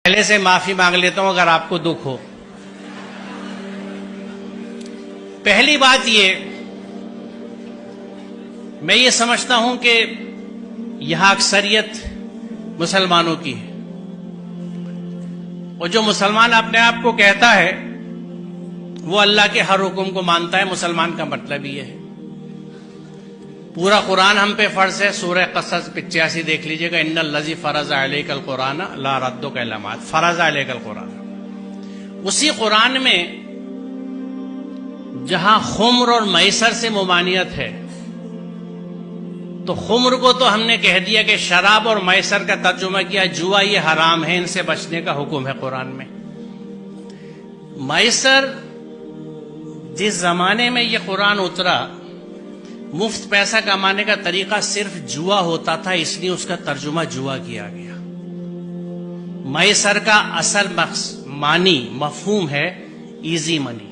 پہلے سے معافی مانگ لیتا ہوں اگر آپ کو دکھ ہو۔ پہلی بات میں یہ سمجھتا ہوں کہ یہاں اکثریت مسلمانوں کی ہے، اور جو مسلمان اپنے آپ کو کہتا ہے وہ اللہ کے ہر حکم کو مانتا ہے۔ مسلمان کا مطلب یہ ہے۔ پورا قرآن ہم پہ فرض ہے۔ سورہ قصص 85 دیکھ لیجئے گا، ان الذی فرض علیک القرآن لا ردک الا بعد، فرض علیک القرآن۔ اسی قرآن میں جہاں خمر اور میسر سے ممانعت ہے، تو خمر کو تو ہم نے کہہ دیا کہ شراب، اور میسر کا ترجمہ کیا جوا، یہ حرام ہے، ان سے بچنے کا حکم ہے قرآن میں۔ میسر جس زمانے میں یہ قرآن اترا، مفت پیسہ کمانے کا طریقہ صرف جوا ہوتا تھا، اس لیے اس کا ترجمہ جوا کیا گیا۔ میسر کا اصل معنی مفہوم ہے ایزی منی،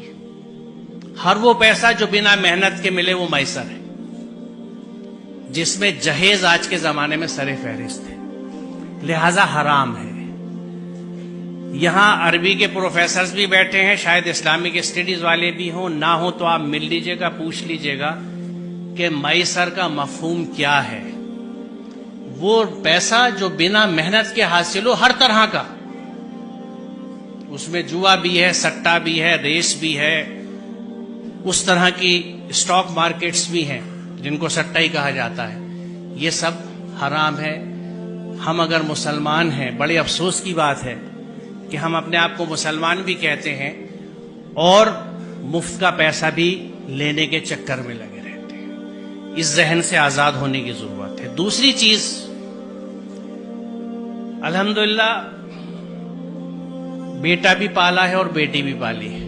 ہر وہ پیسہ جو بنا محنت کے ملے وہ میسر ہے، جس میں جہیز آج کے زمانے میں سر فہرست ہے، لہذا حرام ہے۔ یہاں عربی کے پروفیسرز بھی بیٹھے ہیں، شاید اسلامک اسٹڈیز والے بھی ہوں، نہ ہوں تو آپ مل لیجئے گا، پوچھ لیجئے گا کہ میسر کا مفہوم کیا ہے۔ وہ پیسہ جو بنا محنت کے حاصل ہو، ہر طرح کا، اس میں جوا بھی ہے، سٹا بھی ہے، ریس بھی ہے، اس طرح کی اسٹاک مارکیٹس بھی ہیں جن کو سٹا ہی کہا جاتا ہے، یہ سب حرام ہے۔ ہم اگر مسلمان ہیں، بڑے افسوس کی بات ہے کہ ہم اپنے آپ کو مسلمان بھی کہتے ہیں اور مفت کا پیسہ بھی لینے کے چکر میں لگے رہتے ہیں۔ اس ذہن سے آزاد ہونے کی ضرورت ہے۔ دوسری چیز، الحمدللہ بیٹا بھی پالا ہے اور بیٹی بھی پالی ہے۔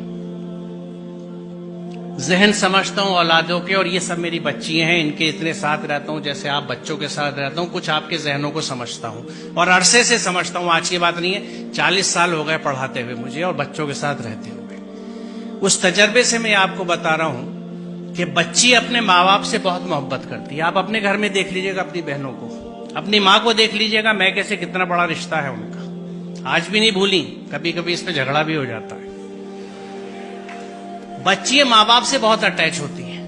ذہن سمجھتا ہوں اولادوں کے، اور یہ سب میری بچیاں ہیں، ان کے اتنے ساتھ رہتا ہوں جیسے آپ بچوں کے ساتھ رہتا ہوں، کچھ آپ کے ذہنوں کو سمجھتا ہوں اور عرصے سے سمجھتا ہوں، آج کی بات نہیں ہے، 40 سال ہو گئے پڑھاتے ہوئے مجھے اور بچوں کے ساتھ رہتے ہوئے۔ اس تجربے سے میں آپ کو بتا رہا ہوں کہ بچی اپنے ماں باپ سے بہت محبت کرتی ہے۔ آپ اپنے گھر میں دیکھ لیجئے گا، اپنی بہنوں کو، اپنی ماں کو دیکھ لیجئے گا، میں کیسے کتنا بڑا رشتہ ہے ان کا، آج بھی نہیں بھولی، کبھی کبھی اس پہ جھگڑا بھی ہو جاتا ہے۔ بچی ماں باپ سے بہت اٹیچ ہوتی ہیں۔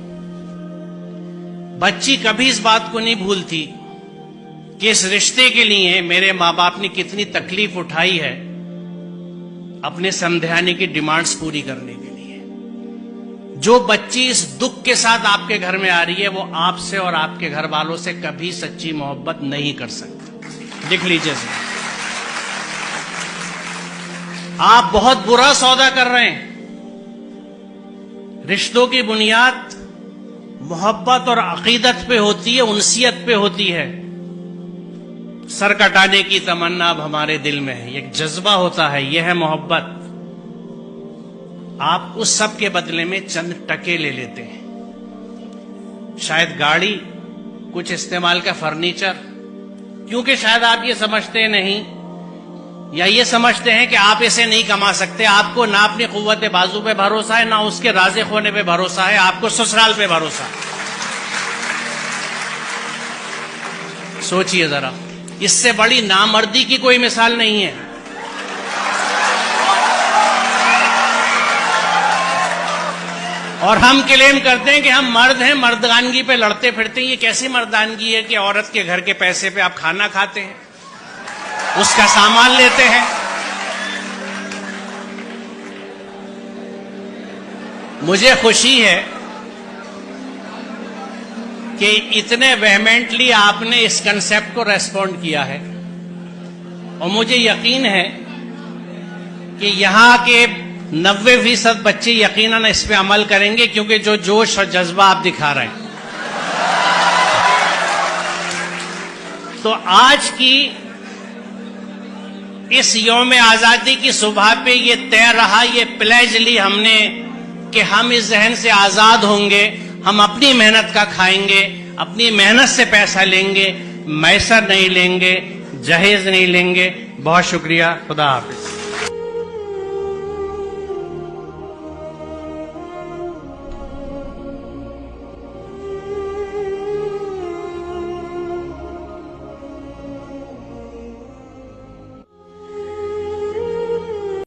بچی کبھی اس بات کو نہیں بھولتی کہ اس رشتے کے لیے میرے ماں باپ نے کتنی تکلیف اٹھائی ہے اپنے سمدھانے کی ڈیمانڈز پوری کرنے کے لیے۔ جو بچی اس دکھ کے ساتھ آپ کے گھر میں آ رہی ہے، وہ آپ سے اور آپ کے گھر والوں سے کبھی سچی محبت نہیں کر سکتی۔ لکھ لیجئے سے، آپ بہت برا سودا کر رہے ہیں۔ رشتوں کی بنیاد محبت اور عقیدت پہ ہوتی ہے، انسیت پہ ہوتی ہے۔ سر کٹانے کی تمنا اب ہمارے دل میں ہے، ایک جذبہ ہوتا ہے، یہ ہے محبت۔ آپ اس سب کے بدلے میں چند ٹکے لے لیتے ہیں، شاید گاڑی، کچھ استعمال کا فرنیچر، کیونکہ شاید آپ یہ سمجھتے نہیں یا یہ سمجھتے ہیں کہ آپ اسے نہیں کما سکتے۔ آپ کو نہ اپنی قوت بازو پہ بھروسہ ہے، نہ اس کے رازق ہونے پہ بھروسہ ہے، آپ کو سسرال پہ بھروسہ ہے۔ سوچئے ذرا، اس سے بڑی نامردی کی کوئی مثال نہیں ہے۔ اور ہم کلیم کرتے ہیں کہ ہم مرد ہیں، مردانگی پہ لڑتے پھرتے ہیں۔ یہ کیسی مردانگی ہے کہ عورت کے گھر کے پیسے پہ آپ کھانا کھاتے ہیں، اس کا سامان لیتے ہیں۔ مجھے خوشی ہے کہ اتنے ویہمنٹلی آپ نے اس کنسپٹ کو ریسپونڈ کیا ہے، اور مجھے یقین ہے کہ یہاں کے 90% بچے یقیناً اس پہ عمل کریں گے، کیونکہ جو جوش اور جذبہ آپ دکھا رہے ہیں۔ تو آج کی اس یوم آزادی کی صبح پہ یہ طے رہا، یہ پلیج لی ہم نے کہ ہم اس ذہن سے آزاد ہوں گے، ہم اپنی محنت کا کھائیں گے، اپنی محنت سے پیسہ لیں گے، میسر نہیں لیں گے، جہیز نہیں لیں گے۔ بہت شکریہ، خدا حافظ۔